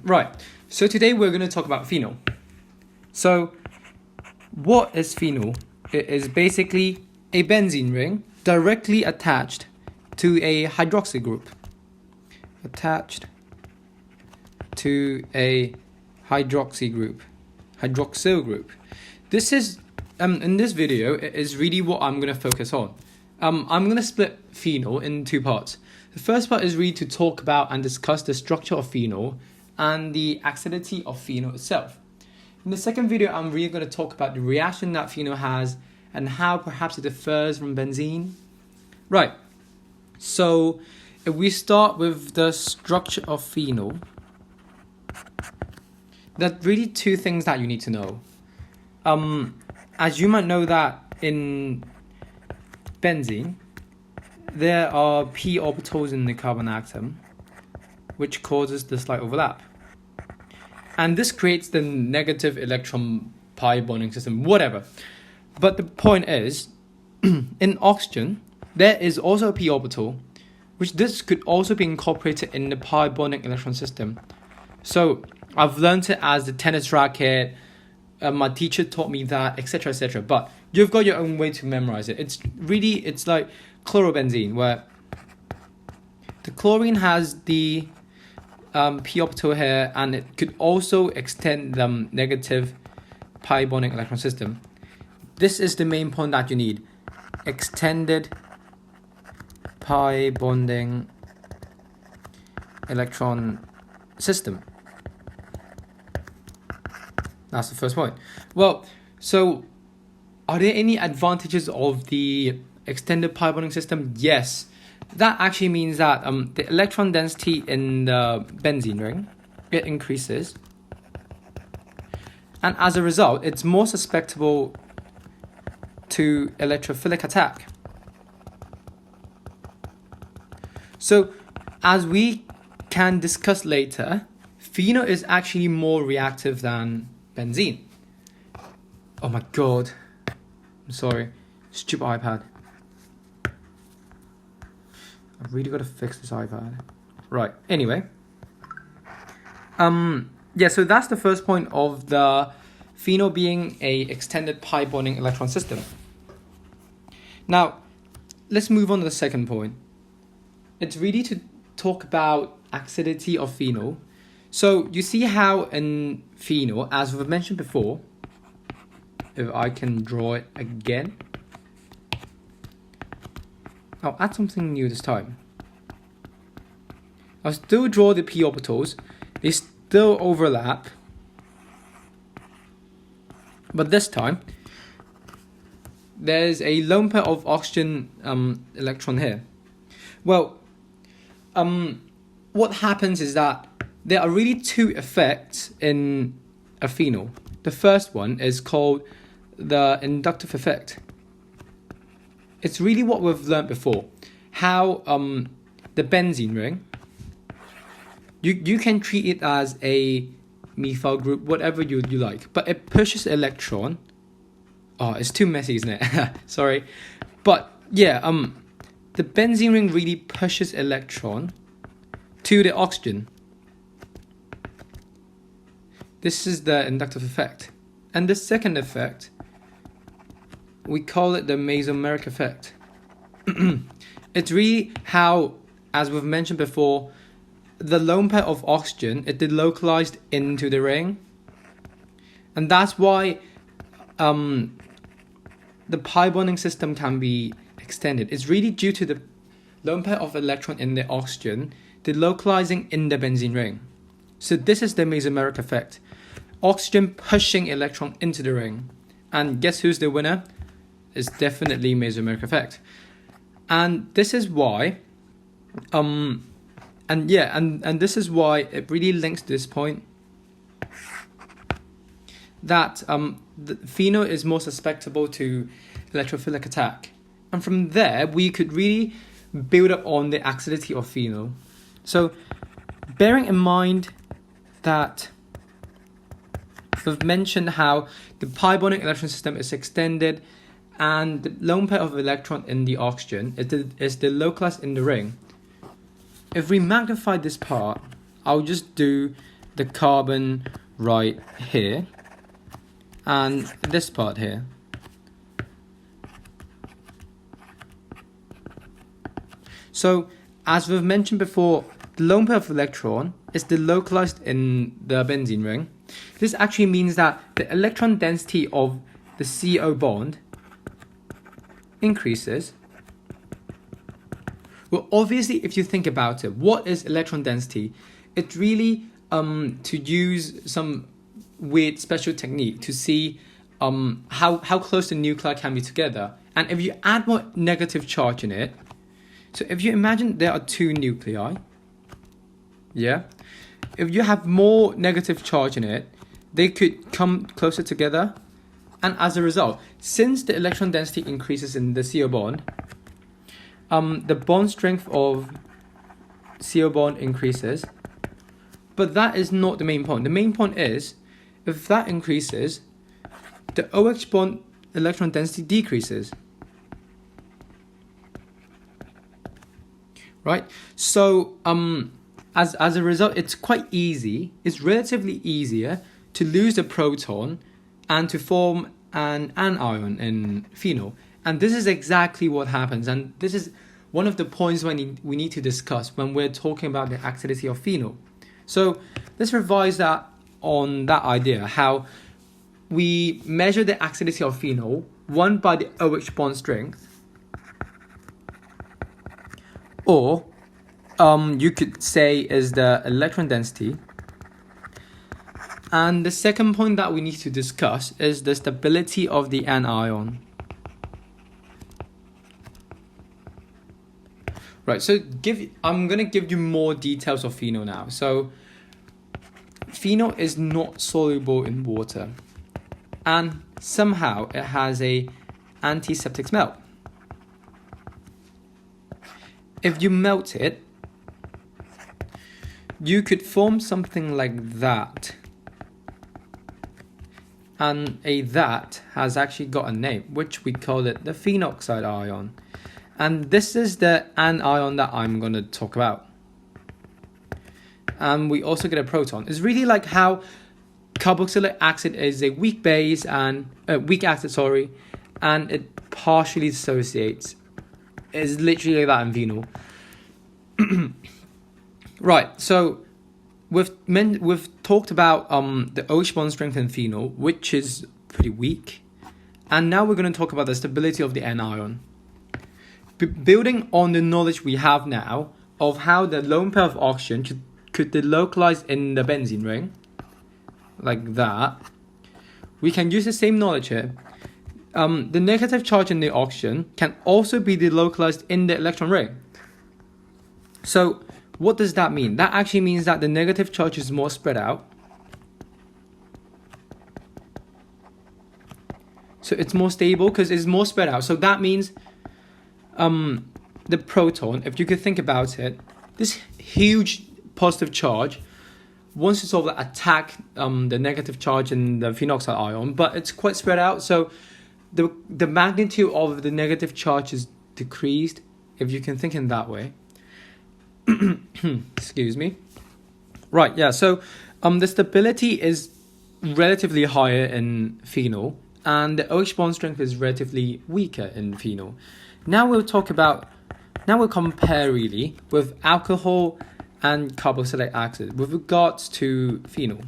Right, so today we're going to talk about phenol. So, what is phenol? It is basically a benzene ring directly attached to a hydroxyl group. Attached to a hydroxyl group. This is, in this video, it is really what I'm going to focus on. I'm going to split phenol in two parts. The first part is really to talk about and discuss the structure of phenol and the acidity of phenol itself. In the second video, I'm really going to talk about the reaction that phenol has and how perhaps it differs from benzene. Right, so if we start with the structure of phenol, there are really two things that you need to know. As you might know that in benzene, there are p orbitals in the carbon atom, which causes the slight overlap. And this creates the negative electron pi bonding system, whatever. But the point is, in oxygen, there is also a p orbital, which this could also be incorporated in the pi bonding electron system. So I've learned it as the tennis racket, my teacher taught me that, etc., etc. But you've got your own way to memorize it. It's like chlorobenzene, where the chlorine has the p orbital here, and it could also extend the negative pi bonding electron system. This is the main point that you need: extended pi bonding electron system. That's the first point. Well, so are there any advantages of the extended pi bonding system? Yes. That actually means that the electron density in the benzene ring, it increases. And as a result, it's more susceptible to electrophilic attack. So, as we can discuss later, phenol is actually more reactive than benzene. Oh my god. I'm sorry. Stupid iPad. I've really got to fix this iPad. Right, anyway. Yeah, so that's the first point of the phenol being a extended pi bonding electron system. Now, let's move on to the second point. It's really to talk about acidity of phenol. So you see how in phenol, as we've mentioned before, if I can draw it again, I'll add something new this time. I'll still draw the p orbitals. They still overlap. But this time, there's a lone pair of oxygen electron here. Well, what happens is that there are really two effects in a phenol. The first one is called the inductive effect. It's really what we've learned before. How the benzene ring, you can treat it as a methyl group, whatever you like, but it pushes electron. Oh, it's too messy, isn't it? Sorry. But yeah, the benzene ring really pushes electron to the oxygen. This is the inductive effect. And the second effect, we call it the mesomeric effect. It's really how, as we've mentioned before, the lone pair of oxygen, it delocalized into the ring. And that's why the pi bonding system can be extended. It's really due to the lone pair of electron in the oxygen delocalizing in the benzene ring. So this is the mesomeric effect. Oxygen pushing electron into the ring. And guess who's the winner? It's definitely mesomeric effect. And this is why and this is why it really links to this point that the phenol is more susceptible to electrophilic attack. And from there, we could really build up on the acidity of phenol. So, bearing in mind that we've mentioned how the pi bonding electron system is extended and the lone pair of electron in the oxygen is delocalized in the ring. If we magnify this part, I'll just do the carbon right here and this part here. So, as we've mentioned before, the lone pair of electron is delocalized in the benzene ring. This actually means that the electron density of the CO bond increases. Well, obviously, if you think about it, what is electron density? It's really to use some weird special technique to see how close the nuclei can be together. And if you add more negative charge in it, so if you imagine there are two nuclei, yeah, if you have more negative charge in it, they could come closer together. And as a result, since the electron density increases in the CO bond, the bond strength of CO bond increases. But that is not the main point. The main point is, if that increases, the OH bond electron density decreases. Right? So, as a result, it's quite easy. It's relatively easier to lose a proton and to form an anion in phenol. And this is exactly what happens. And this is one of the points we need to discuss when we're talking about the acidity of phenol. So let's revise that on that idea, how we measure the acidity of phenol, one by the OH bond strength, or you could say is the electron density. And the second point that we need to discuss is the stability of the anion. Right, so I'm going to give you more details of phenol now. So phenol is not soluble in water, and somehow it has a antiseptic smell. If you melt it, you could form something like that. And that has actually got a name, which we call it the phenoxide ion. And this is the anion that I'm going to talk about. And we also get a proton. It's really like how carboxylic acid is a weak base and weak acid, and it partially dissociates. It's literally like that in phenol. Right, so we've talked about the OH bond strength in phenol, which is pretty weak, and now we're going to talk about the stability of the anion. Building on the knowledge we have now of how the lone pair of oxygen could delocalize in the benzene ring, like that, we can use the same knowledge here. The negative charge in the oxygen can also be delocalized in the electron ring. So what does that mean? That actually means that the negative charge is more spread out. So it's more stable because it's more spread out. So that means the proton, if you could think about it, this huge positive charge wants to sort of attack the negative charge in the phenoxide ion, but it's quite spread out. So the magnitude of the negative charge is decreased, if you can think in that way. Excuse me. Right, yeah, so the stability is relatively higher in phenol, and the OH bond strength is relatively weaker in phenol. Now we'll compare really with alcohol and carboxylic acid with regards to phenol.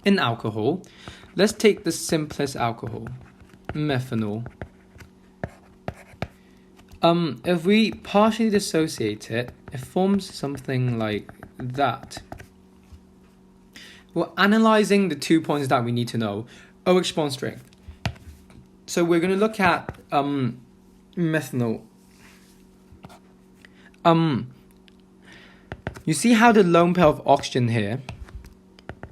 In alcohol, let's take the simplest alcohol, methanol. If we partially dissociate it, it forms something like that. We're analyzing the 2 points that we need to know. OH bond strength. So we're going to look at methanol. You see how the lone pair of oxygen here,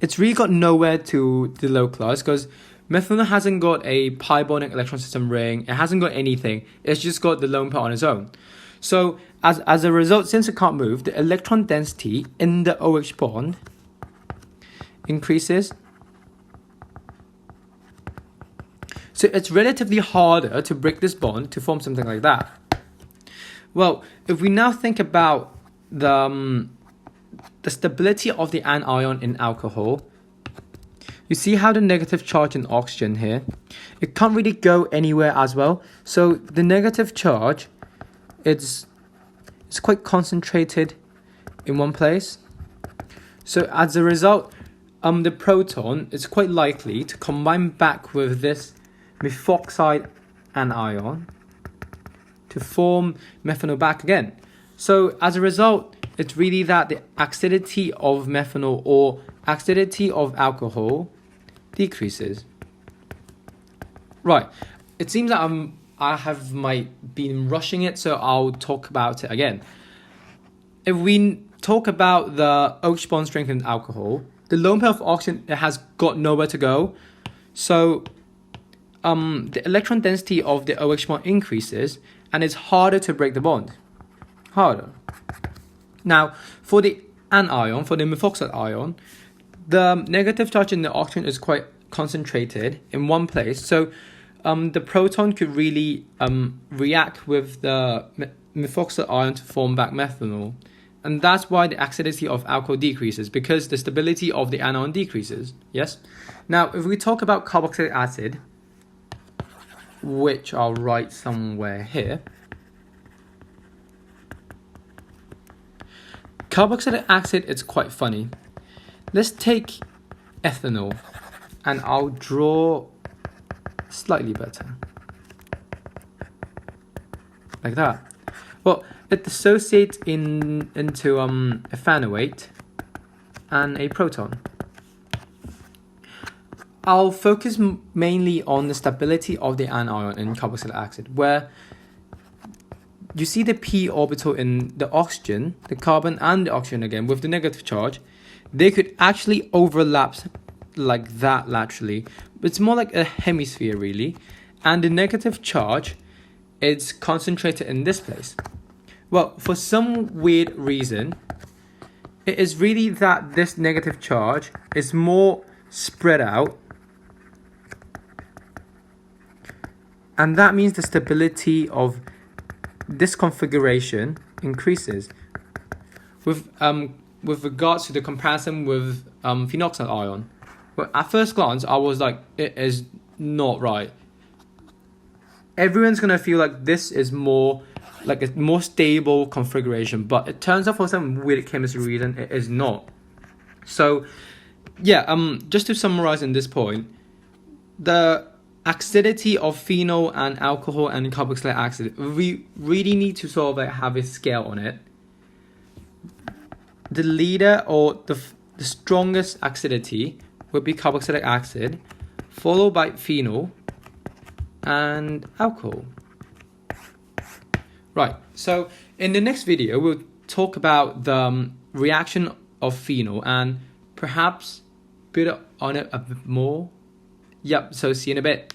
it's really got nowhere to delocalize because methanol hasn't got a pi bonding electron system ring. It hasn't got anything. It's just got the lone pair on its own. So as a result, since it can't move, the electron density in the OH bond increases. So it's relatively harder to break this bond to form something like that. Well, if we now think about the the stability of the anion in alcohol, you see how the negative charge in oxygen here, it can't really go anywhere as well. So the negative charge, it's quite concentrated in one place. So as a result, the proton is quite likely to combine back with this methoxide anion to form methanol back again. So as a result, it's really that the acidity of methanol or acidity of alcohol decreases. Right, it seems that I have been rushing it, so I'll talk about it again. If we talk about the OH bond strengthened alcohol, the lone pair of oxygen, it has got nowhere to go. So the electron density of the OH bond increases, and it's harder to break the bond. Harder. Now, for the anion, for the methoxide ion, the negative charge in the oxygen is quite concentrated in one place. So the proton could really react with the methoxide ion to form back methanol. And that's why the acidity of alcohol decreases, because the stability of the anion decreases. Yes? Now, if we talk about carboxylic acid, which I'll write somewhere here. Carboxylic acid, it's quite funny. Let's take ethanol, and I'll draw slightly better. Like that. Well, it dissociates into a phenoate and a proton. I'll focus mainly on the stability of the anion in carboxylic acid, where you see the p orbital in the oxygen, the carbon and the oxygen again with the negative charge. They could actually overlap like that laterally. It's more like a hemisphere really, and the negative charge is concentrated in this place. Well, for some weird reason, it is really that this negative charge is more spread out, and that means the stability of this configuration increases. With regards to the comparison with phenoxide ion, well, at first glance I was like, it is not right. Everyone's gonna feel like this is more like a more stable configuration, but it turns out for some weird chemistry reason it is not. So yeah, just to summarize in this point, the acidity of phenol and alcohol and carboxylic acid, we really need to sort of like have a scale on it. The leader or the strongest acidity would be carboxylic acid, followed by phenol and alcohol. Right, so in the next video we'll talk about the reaction of phenol and perhaps build on it a bit more. Yep, so see you in a bit.